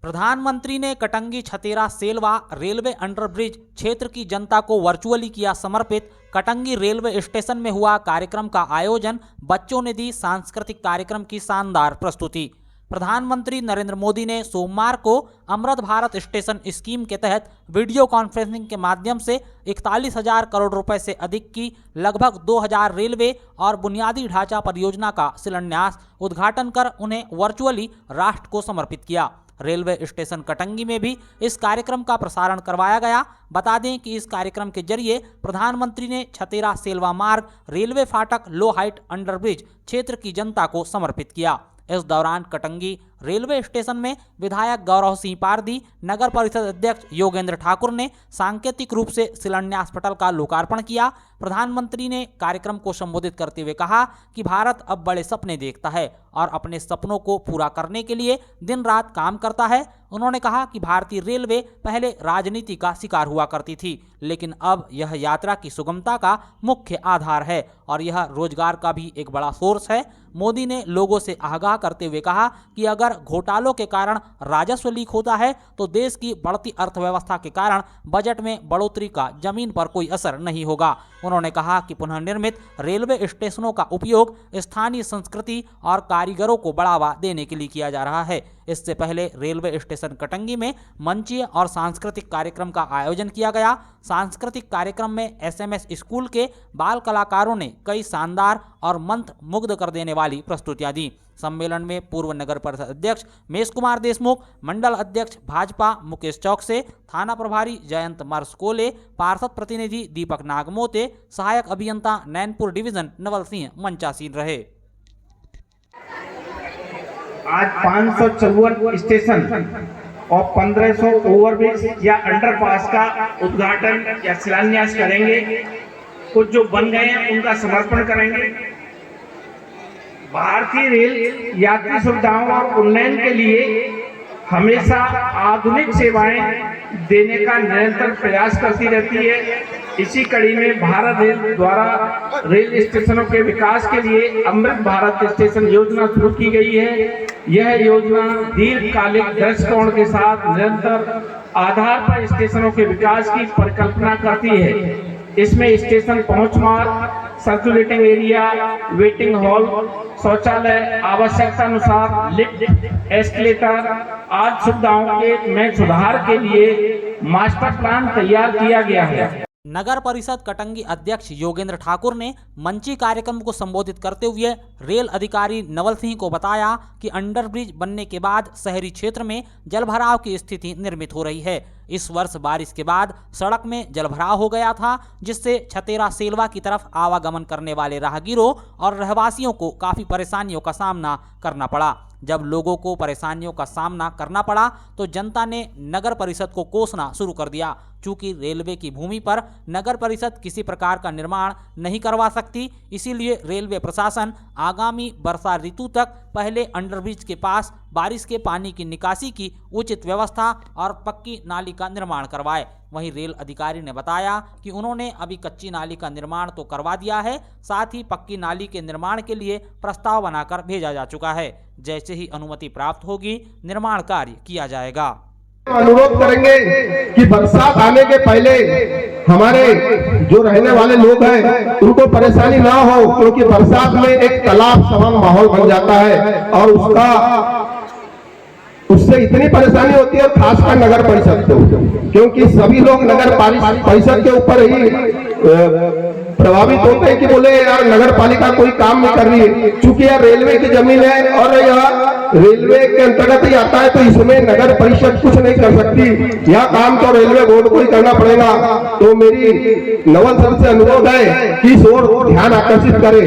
प्रधानमंत्री ने Katangi Chhatera Selva railway underbridge क्षेत्र की जनता को वर्चुअली किया समर्पित। कटंगी रेलवे स्टेशन में हुआ कार्यक्रम का आयोजन, बच्चों ने दी सांस्कृतिक कार्यक्रम की शानदार प्रस्तुति। प्रधानमंत्री नरेंद्र मोदी ने सोमवार को अमृत भारत स्टेशन स्कीम के तहत वीडियो कॉन्फ्रेंसिंग के माध्यम से 41,000 करोड़ रुपए से अधिक की लगभग 2,000 रेलवे और बुनियादी ढांचा परियोजना का शिलान्यास, उद्घाटन कर उन्हें वर्चुअली राष्ट्र को समर्पित किया। रेलवे स्टेशन कटंगी में भी इस कार्यक्रम का प्रसारण करवाया गया। बता दें कि इस कार्यक्रम के जरिए प्रधानमंत्री ने छतेरा सेलवा मार्ग रेलवे फाटक लो हाइट अंडरब्रिज क्षेत्र की जनता को समर्पित किया। इस दौरान कटंगी रेलवे स्टेशन में विधायक गौरव सिंह पारदी, नगर परिषद अध्यक्ष योगेंद्र ठाकुर ने सांकेतिक रूप से शिलान्यास पटल का लोकार्पण किया। प्रधानमंत्री ने कार्यक्रम को संबोधित करते हुए कहा कि भारत अब बड़े सपने देखता है और अपने सपनों को पूरा करने के लिए दिन रात काम करता है। उन्होंने कहा कि भारतीय रेलवे पहले राजनीति का शिकार हुआ करती थी, लेकिन अब यह यात्रा की सुगमता का मुख्य आधार है और यह रोजगार का भी एक बड़ा सोर्स है। मोदी ने लोगों से आगाह करते हुए कहा कि अगर घोटालों के कारण राजस्व लीक होता है तो देश की बढ़ती अर्थव्यवस्था के कारण बजट में बढ़ोतरी का जमीन पर कोई असर नहीं होगा। उन्होंने कहा कि पुनर्निर्मित रेलवे स्टेशनों का उपयोग स्थानीय संस्कृति और कारीगरों को बढ़ावा देने के लिए किया जा रहा है। इससे पहले रेलवे स्टेशन कटंगी में मंचीय और सांस्कृतिक कार्यक्रम का आयोजन किया गया। सांस्कृतिक कार्यक्रम में एसएमएस स्कूल के बाल कलाकारों ने कई शानदार और मंत्र मुग्ध कर देने वाली प्रस्तुतियां दी। सम्मेलन में पूर्व नगर परिषद अध्यक्ष मेश कुमार देशमुख, मंडल अध्यक्ष भाजपा मुकेश चौक से, थाना प्रभारी जयंत मर्सकोले, पार्षद प्रतिनिधि दीपक नागमोते, सहायक अभियंता नैनपुर डिवीजन नवल सिंह मंचासीन रहे। आज 554 स्टेशन और 1500 ओवरब्रिज या अंडरपास का उद्घाटन या शिलान्यास करेंगे। कुछ जो बन गए हैं उनका समर्पण करेंगे। भारतीय रेल यात्री सुविधाओं और उन्नयन के लिए हमेशा आधुनिक सेवाएं देने का निरंतर प्रयास करती रहती है। इसी कड़ी में भारत रेल द्वारा रेल स्टेशनों के विकास के लिए अमृत भारत स्टेशन योजना शुरू की गई है। यह योजना दीर्घकालिक दृष्टिकोण के साथ निरंतर आधार पर स्टेशनों के विकास की परिकल्पना करती है। इसमें स्टेशन पहुंच मार्ग, सर्कुलेटिंग एरिया, वेटिंग हॉल, शौचालय, आवश्यकता अनुसार लिफ्ट, एस्केलेटर आदि सुविधाओं में सुधार के लिए मास्टर प्लान तैयार किया गया है। नगर परिषद कटंगी अध्यक्ष योगेंद्र ठाकुर ने मंची कार्यक्रम को संबोधित करते हुए रेल अधिकारी नवल सिंह को बताया कि अंडरब्रिज बनने के बाद शहरी क्षेत्र में जलभराव की स्थिति निर्मित हो रही है। इस वर्ष बारिश के बाद सड़क में जलभराव हो गया था, जिससे छतेरा सेलवा की तरफ आवागमन करने वाले राहगीरों और रहवासियों को काफ़ी परेशानियों का सामना करना पड़ा। जब लोगों को परेशानियों का सामना करना पड़ा तो जनता ने नगर परिषद को कोसना शुरू कर दिया। चूंकि रेलवे की भूमि पर नगर परिषद किसी प्रकार का निर्माण नहीं करवा सकती, इसीलिए रेलवे प्रशासन आगामी वर्षा ऋतु तक पहले अंडरब्रिज के पास बारिश के पानी की निकासी की उचित व्यवस्था और पक्की नाली का निर्माण करवाए। वहीं रेल अधिकारी ने बताया कि उन्होंने अभी कच्ची नाली का निर्माण तो करवा दिया है, साथ ही पक्की नाली के निर्माण के लिए प्रस्ताव बनाकर भेजा जा चुका है। जैसे ही अनुमति प्राप्त होगी निर्माण कार्य किया जाएगा। अनुरोध करेंगे कि बरसात आने के पहले हमारे जो रहने वाले लोग हैं उनको परेशानी ना हो, क्योंकि बरसात में एक तालाब समान माहौल बन जाता है और उससे इतनी परेशानी होती है, खासकर नगर परिषद को, क्योंकि सभी लोग नगर परिषद के ऊपर ही प्रभावित होते हैं कि बोले यार नगर पालिका कोई काम नहीं कर रही है। चूंकि यह रेलवे की जमीन है और यह रेलवे के अंतर्गत ही आता है, तो इसमें नगर परिषद कुछ नहीं कर सकती। यह काम तो रेलवे बोर्ड को ही करना पड़ेगा। तो मेरी नवल सर से अनुरोध है कि इस ओर ध्यान आकर्षित करें।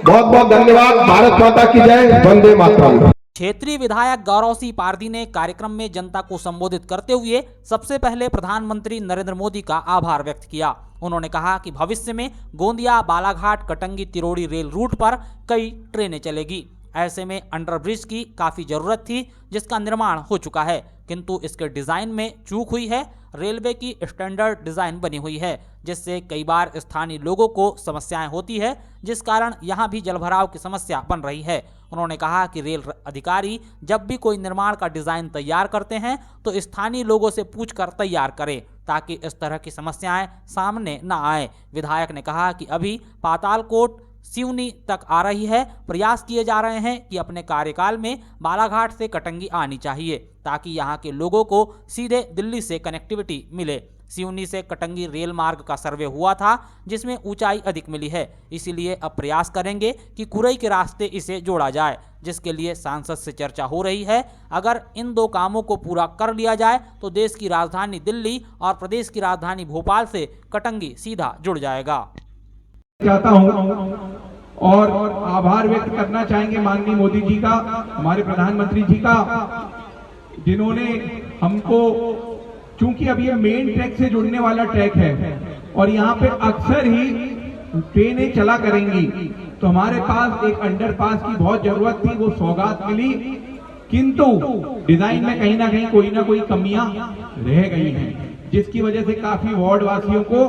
बहुत बहुत धन्यवाद। भारत माता की जय। वंदे मातरम। क्षेत्रीय विधायक गौरव सिंह पारदी ने कार्यक्रम में जनता को संबोधित करते हुए सबसे पहले प्रधानमंत्री नरेंद्र मोदी का आभार व्यक्त किया। उन्होंने कहा कि भविष्य में गोंदिया, बालाघाट, कटंगी, तिरोड़ी रेल रूट पर कई ट्रेनें चलेगी। ऐसे में अंडरब्रिज की काफ़ी ज़रूरत थी, जिसका निर्माण हो चुका है। किंतु इसके डिज़ाइन में चूक हुई है। रेलवे की स्टैंडर्ड डिज़ाइन बनी हुई है, जिससे कई बार स्थानीय लोगों को समस्याएं होती है, जिस कारण यहां भी जलभराव की समस्या बन रही है। उन्होंने कहा कि रेल अधिकारी जब भी कोई निर्माण का डिज़ाइन तैयार करते हैं तो स्थानीय लोगों से पूछकर तैयार करें, ताकि इस तरह की समस्याएं सामने न आए। विधायक ने कहा कि अभी पातालकोट सिवनी तक आ रही है। प्रयास किए जा रहे हैं कि अपने कार्यकाल में बालाघाट से कटंगी आनी चाहिए, ताकि यहां के लोगों को सीधे दिल्ली से कनेक्टिविटी मिले। सिवनी से कटंगी रेल मार्ग का सर्वे हुआ था, जिसमें ऊंचाई अधिक मिली है, इसीलिए अब प्रयास करेंगे कि कुरई के रास्ते इसे जोड़ा जाए, जिसके लिए सांसद से चर्चा हो रही है। अगर इन 2 कामों को पूरा कर लिया जाए तो देश की राजधानी दिल्ली और प्रदेश की राजधानी भोपाल से कटंगी सीधा जुड़ जाएगा। चाहता हूं और आभार व्यक्त करना चाहेंगे माननीय मोदी जी का, हमारे प्रधानमंत्री जी का, जिन्होंने हमको, चूंकि अब ये मेन ट्रैक से जुड़ने वाला ट्रैक है और यहाँ पे अक्सर ही ट्रेनें चला करेंगी, तो हमारे पास एक अंडरपास की बहुत जरूरत थी, वो सौगात मिली, किंतु डिजाइन में कहीं ना कहीं कोई ना कोई कमियां रह गई हैं, जिसकी वजह से काफी वार्ड वासियों को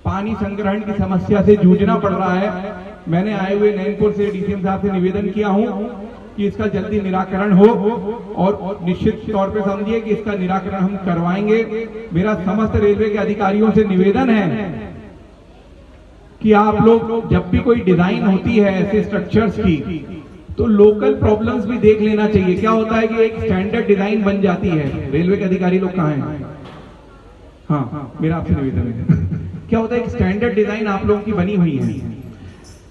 पानी संग्रहण की समस्या से जूझना पड़ रहा है। मैंने आए हुए नैनपुर से डीसीएम साहब से निवेदन किया हूं कि इसका जल्दी निराकरण हो और निश्चित तौर पे समझिए कि इसका निराकरण हम करवाएंगे। मेरा समस्त रेलवे के अधिकारियों से निवेदन है कि आप लोग जब भी कोई डिजाइन होती है ऐसे स्ट्रक्चर्स की, तो लोकल प्रॉब्लम्स भी देख लेना चाहिए। क्या होता है कि एक स्टैंडर्ड डिजाइन बन जाती है, रेलवे के अधिकारी लोग कहाँ हैं? हाँ, मेरा आपसे निवेदन है। क्या होता है, एक स्टैंडर्ड डिजाइन आप लोगों की बनी हुई है,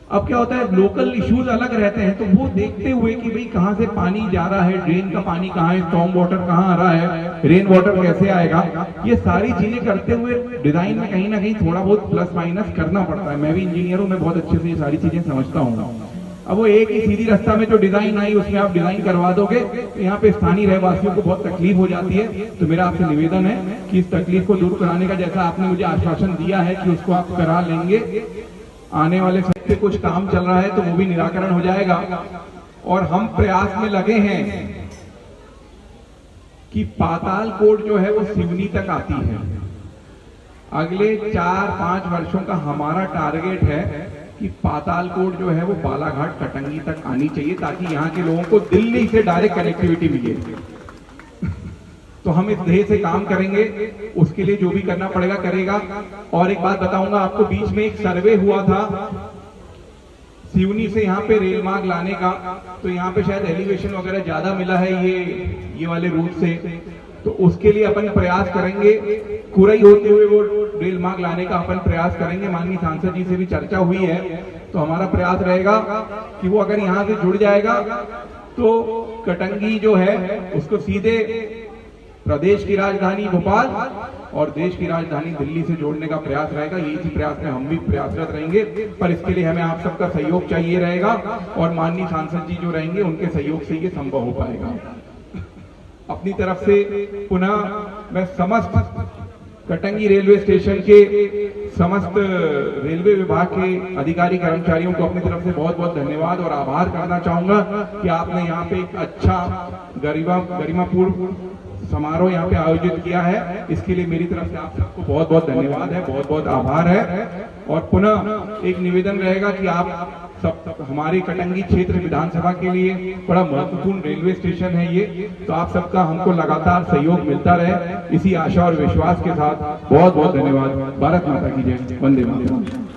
अब क्या होता है लोकल इश्यूज अलग रहते हैं, तो वो देखते हुए कि भाई कहाँ से पानी जा रहा है, ड्रेन का पानी कहाँ है, स्टॉर्म वाटर कहाँ आ रहा है, रेन वाटर कैसे आएगा, ये सारी चीजें करते हुए डिजाइन में कहीं ना कहीं थोड़ा बहुत प्लस माइनस करना पड़ता है। मैं भी इंजीनियर हूँ, मैं बहुत अच्छे से ये सारी चीजें समझता हूँ। अब वो एक ही सीधी रास्ता में जो डिजाइन आई उसमें आप डिजाइन करवा दोगे तो यहाँ पे स्थानीय रहवासियों को बहुत तकलीफ हो जाती है। तो मेरा आपसे निवेदन है कि इस तकलीफ को दूर कराने का, जैसा आपने मुझे आश्वासन दिया है कि उसको आप करा लेंगे, आने वाले समय पे कुछ काम चल रहा है तो वो भी निराकरण हो जाएगा। और हम प्रयास में लगे हैं कि पातालकोट जो है वो सिवनी तक आती है। अगले 4-5 वर्षों का हमारा टारगेट है कि पातालकोट जो है वो बालाघाट कटंगी तक आनी चाहिए, ताकि यहाँ के लोगों को दिल्ली से डायरेक्ट कनेक्टिविटी मिले। तो हम इस ध्येय से काम करेंगे, उसके लिए जो भी करना पड़ेगा करेगा। और एक बात बताऊंगा आपको, बीच में एक सर्वे हुआ था सिवनी से यहाँ पे रेल मार्ग लाने का, तो यहाँ पे शायद एलिवेशन वगैरह ज्यादा मिला है ये वाले रूट से, तो उसके लिए अपन प्रयास करेंगे, कुरई होते हुए वो रेल मार्ग लाने का अपन प्रयास करेंगे। माननीय सांसद जी से भी चर्चा हुई है, तो हमारा प्रयास रहेगा कि वो अगर यहाँ से जुड़ जाएगा तो कटंगी जो है उसको सीधे प्रदेश की राजधानी भोपाल और देश की राजधानी दिल्ली से जोड़ने का प्रयास रहेगा। इसी प्रयास में हम भी प्रयासरत रहेंगे, पर इसके लिए हमें आप सबका सहयोग चाहिए रहेगा और माननीय सांसद जी जो रहेंगे उनके सहयोग से ये संभव हो पाएगा। अपनी तरफ से पुनः मैं समस्त कटंगी रेलवे स्टेशन के समस्त रेलवे विभाग के अधिकारी कर्मचारियों को अपनी तरफ से बहुत बहुत धन्यवाद और आभार करना चाहूंगा कि आपने यहाँ पे एक अच्छा गरिमापूर्ण समारोह यहाँ पे आयोजित किया है। इसके लिए मेरी तरफ से आप सबको बहुत बहुत धन्यवाद है, बहुत बहुत आभार है। और पुनः एक निवेदन रहेगा कि आप सब हमारे कटंगी क्षेत्र विधानसभा के लिए बड़ा महत्वपूर्ण रेलवे स्टेशन है ये, तो आप सबका हमको लगातार सहयोग मिलता रहे, इसी आशा और विश्वास के साथ बहुत बहुत धन्यवाद। भारत माता की जय, वंदे मातरम।